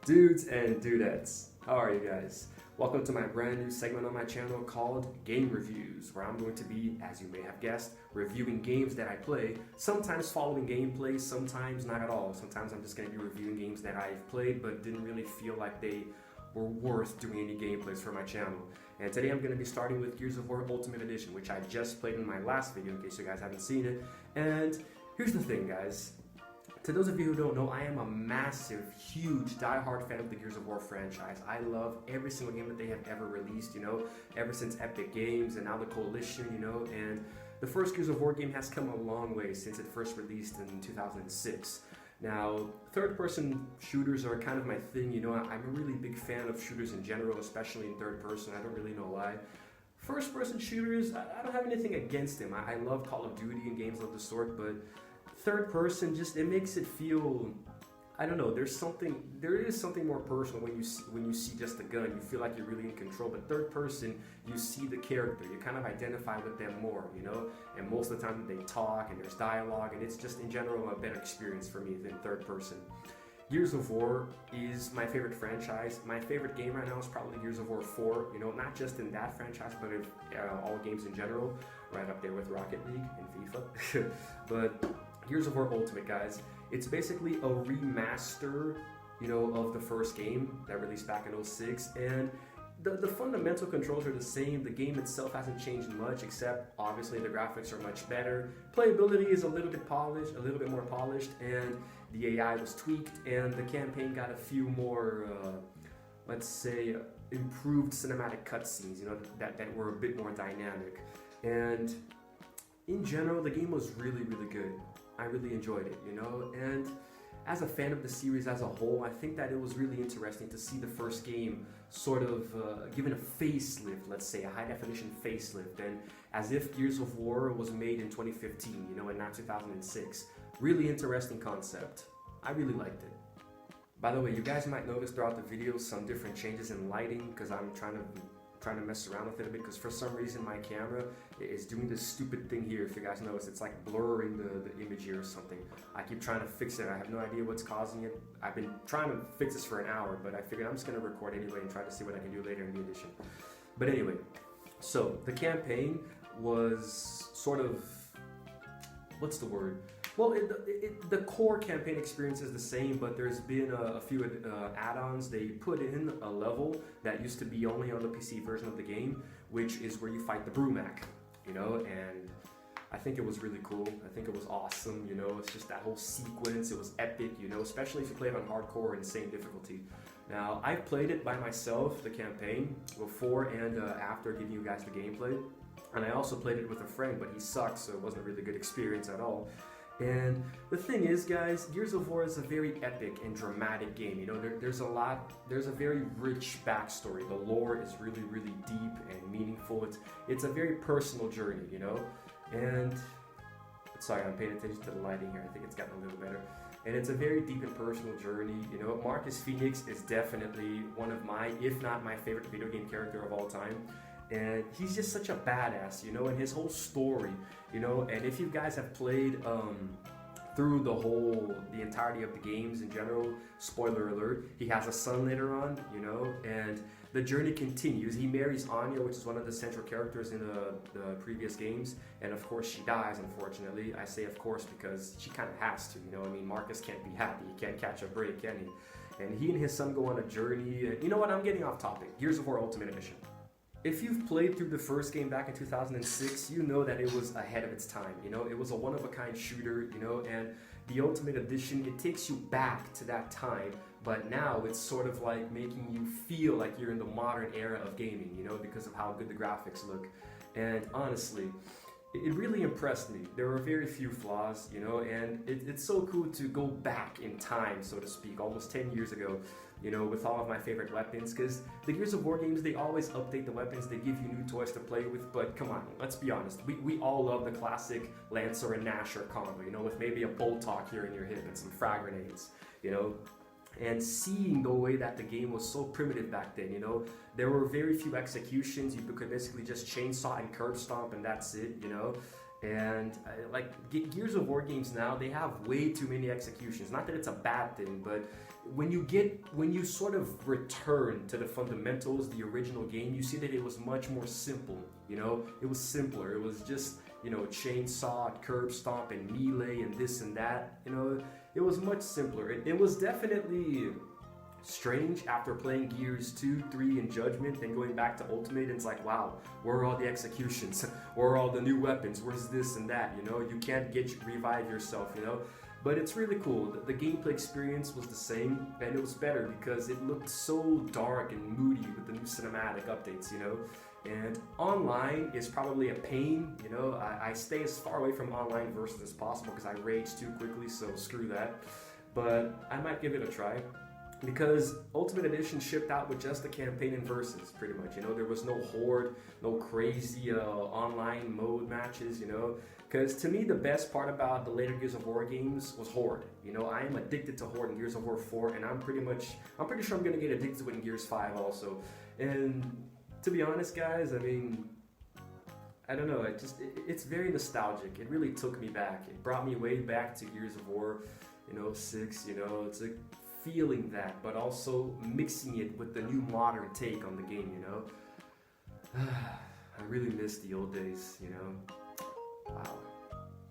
Dudes and dudettes, how are you guys? Welcome to my brand new segment on my channel called Game Reviews, where I'm going to be, as you may have guessed, reviewing games that I play, sometimes following gameplay, sometimes not at all. Sometimes I'm just going to be reviewing games that I've played but didn't really feel like they were worth doing any gameplays for my channel. And today I'm going to be starting with Gears of War Ultimate Edition, which I just played in my last video in case you guys haven't seen it. And here's the thing, guys. To those of you who don't know, I am a massive, huge, die-hard fan of the Gears of War franchise. I love every single game that they have ever released, ever since Epic Games and now the Coalition, and the first Gears of War game has come a long way since it first released in 2006. Now, third-person shooters are kind of my thing, I'm a really big fan of shooters in general, especially in third person. I don't really know why. First-person shooters, I don't have anything against them. I love Call of Duty and games of the sort, but third person, it makes it feel, I don't know, there is something more personal when you see just a gun. You feel like you're really in control. But third person, you see the character, you kind of identify with them more, and most of the time they talk and there's dialogue, and it's just in general a better experience for me than third person. Gears of War is my favorite franchise. My favorite game right now is probably Gears of War 4, not just in that franchise, but in all games in general, right up there with Rocket League and FIFA. But Gears of War Ultimate, guys, it's basically a remaster, of the first game that released back in 06, and the fundamental controls are the same. The game itself hasn't changed much, except obviously the graphics are much better. Playability is a little bit more polished, and the AI was tweaked, and the campaign got a few more, let's say, improved cinematic cutscenes, that were a bit more dynamic. And in general, the game was really, really good. I really enjoyed it, and as a fan of the series as a whole, I think that it was really interesting to see the first game sort of given a facelift, let's say, a high-definition facelift, and as if Gears of War was made in 2015, and not 2006. Really interesting concept. I really liked it. By the way, you guys might notice throughout the video some different changes in lighting, because I'm trying to mess around with it a bit, because for some reason my camera is doing this stupid thing here. If you guys notice, it's like blurring the image here or something. I keep trying to fix it. I have no idea what's causing it. I've been trying to fix this for an hour, but I figured I'm just going to record anyway and try to see what I can do later in the edition. But anyway, so the campaign was sort of, what's the word? Well, the core campaign experience is the same, but there's been a few add-ons. They put in a level that used to be only on the PC version of the game, which is where you fight the Brumac, and I think it was really cool. I think it was awesome, it's just that whole sequence. It was epic, especially if you play it on hardcore or insane difficulty. Now, I've played it by myself, the campaign, before and after giving you guys the gameplay, and I also played it with a friend, but he sucks, so it wasn't a really good experience at all. And the thing is, guys, Gears of War is a very epic and dramatic game. There's a very rich backstory. The lore is really, really deep and meaningful. It's a very personal journey, and sorry, I'm paying attention to the lighting here. I think it's gotten a little better. And it's a very deep and personal journey. Marcus Phoenix is definitely one of my, if not my favorite video game character of all time. And he's just such a badass, and his whole story, and if you guys have played through the entirety of the games in general, spoiler alert, he has a son later on, and the journey continues. He marries Anya, which is one of the central characters in the previous games, and of course she dies, unfortunately. I say of course because she kind of has to, Marcus can't be happy, he can't catch a break, can he? And he and his son go on a journey, and you know what, I'm getting off topic. Gears of War Ultimate Edition. If you've played through the first game back in 2006, you know that it was ahead of its time, it was a one-of-a-kind shooter, and the Ultimate Edition, it takes you back to that time, but now it's sort of like making you feel like you're in the modern era of gaming, because of how good the graphics look. And honestly, it really impressed me. There were very few flaws, and it's so cool to go back in time, so to speak, almost 10 years ago, with all of my favorite weapons, because the Gears of War games, they always update the weapons, they give you new toys to play with, but come on, let's be honest, we all love the classic Lancer and Nasher combo, with maybe a bolt talk here in your hip and some frag grenades, and seeing the way that the game was so primitive back then, there were very few executions. You could basically just chainsaw and curb stomp and that's it, And like Gears of War games now, they have way too many executions. Not that it's a bad thing, but when you sort of return to the fundamentals, the original game, you see that it was much more simple. You know, it was simpler. It was just, you know, chainsaw, curb stomp, and melee, and this and that. You know, it was much simpler. It was definitely strange after playing Gears 2, 3, and Judgment, then going back to Ultimate, and it's like, wow, where are all the executions? Where are all the new weapons? Where's this and that? You know, you can't revive yourself, you know? But it's really cool. The gameplay experience was the same, and it was better because it looked so dark and moody with the new cinematic updates, you know? And online is probably a pain, you know? I stay as far away from online versus as possible because I rage too quickly, so screw that. But I might give it a try. Because Ultimate Edition shipped out with just the campaign and versus, pretty much. You know, there was no horde, no crazy online mode matches, you know. Because to me, the best part about the later Gears of War games was horde. You know, I am addicted to horde in Gears of War 4, and I'm pretty sure I'm going to get addicted to it in Gears 5 also. And to be honest, guys, I mean, I don't know, it's very nostalgic. It really took me back. It brought me way back to Gears of War, you know, 6, you know, it's like feeling that, but also mixing it with the new modern take on the game, you know. I really miss the old days, you know. Wow.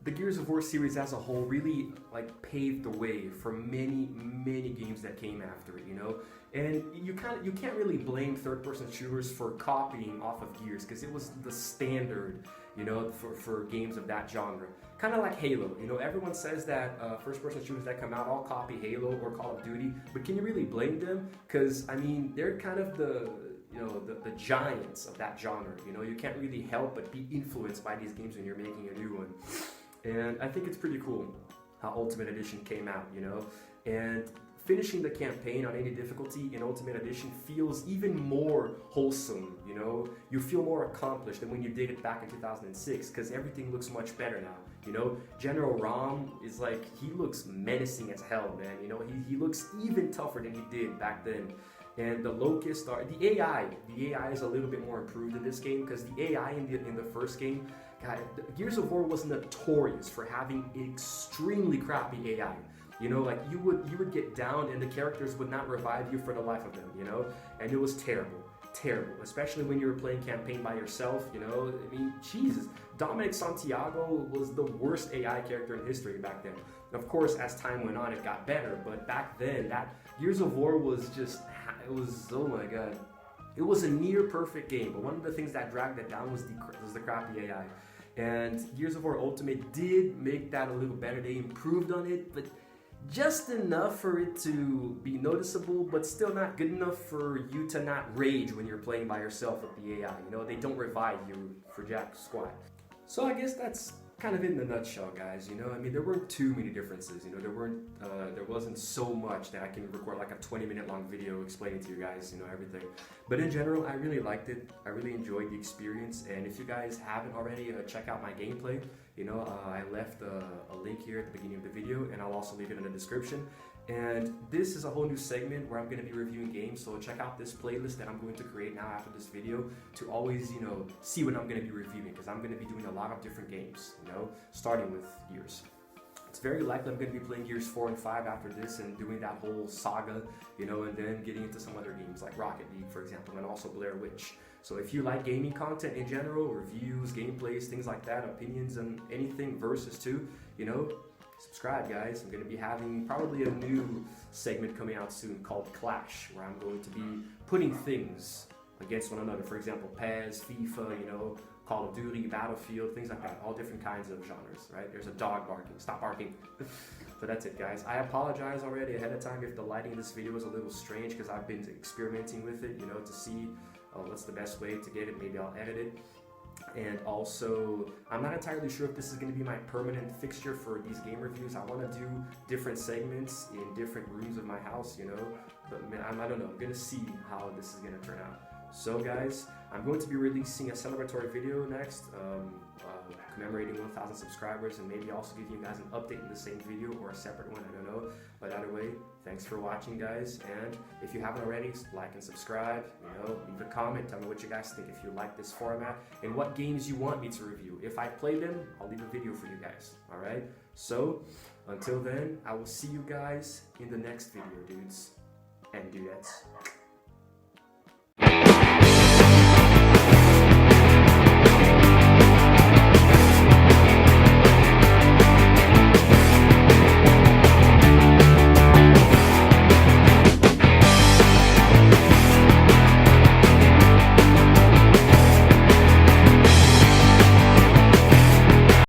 The Gears of War series as a whole really like paved the way for many games that came after it, you know. And you can't really blame third-person shooters for copying off of Gears because it was the standard, you know, for games of that genre. Kind of like Halo, you know, everyone says that first-person shooters that come out all copy Halo or Call of Duty, but can you really blame them? Because, I mean, they're kind of the giants of that genre, you know, you can't really help but be influenced by these games when you're making a new one. And I think it's pretty cool how Ultimate Edition came out, you know, and finishing the campaign on any difficulty in Ultimate Edition feels even more wholesome, you know? You feel more accomplished than when you did it back in 2006 because everything looks much better now, you know? General Rom is like, he looks menacing as hell, man, you know? He looks even tougher than he did back then. And the Locusts are, the AI is a little bit more improved in this game because the AI in the first game, God, Gears of War was notorious for having extremely crappy AI. You know, like you would get down and the characters would not revive you for the life of them, you know? And it was terrible, especially when you were playing campaign by yourself, you know? I mean, Jesus, Dominic Santiago was the worst AI character in history back then. Of course, as time went on, it got better, but back then, that Gears of War was just, it was, oh my God. It was a near perfect game, but one of the things that dragged it down was the crappy AI. And Gears of War Ultimate did make that a little better. They improved on it, but just enough for it to be noticeable, but still not good enough for you to not rage when you're playing by yourself with the AI. You know, they don't revive you for jack squat. So I guess that's kind of in the nutshell, guys. You know, I mean, there weren't too many differences. You know, there wasn't so much that I can record like a 20-minute long video explaining to you guys, you know, everything. But in general, I really liked it. I really enjoyed the experience. And if you guys haven't already, check out my gameplay. You know, I left a link here at the beginning of the video, and I'll also leave it in the description. And this is a whole new segment where I'm going to be reviewing games, so check out this playlist that I'm going to create now after this video to always, you know, see what I'm going to be reviewing, because I'm going to be doing a lot of different games, you know, starting with Gears. It's very likely I'm going to be playing Gears 4 and 5 after this and doing that whole saga, you know, and then getting into some other games like Rocket League, for example, and also Blair Witch. So if you like gaming content in general, reviews, gameplays, things like that, opinions on anything versus too, you know, subscribe, guys. I'm going to be having probably a new segment coming out soon called Clash, where I'm going to be putting things against one another. For example, PES, FIFA, you know, Call of Duty, Battlefield, things like that. All different kinds of genres, right? There's a dog barking. Stop barking. So that's it, guys. I apologize already ahead of time if the lighting in this video is a little strange, because I've been experimenting with it, you know, to see what's the best way to get it. Maybe I'll edit it. And also, I'm not entirely sure if this is going to be my permanent fixture for these game reviews. I want to do different segments in different rooms of my house, you know, but man, I don't know. I'm going to see how this is going to turn out. So guys, I'm going to be releasing a celebratory video next, commemorating 1,000 subscribers, and maybe also giving you guys an update in the same video or a separate one, I don't know. But either way, thanks for watching, guys, and if you haven't already, like and subscribe, leave a comment, tell me what you guys think, if you like this format, and what games you want me to review. If I play them, I'll leave a video for you guys, alright? So, until then, I will see you guys in the next video, dudes and dudettes.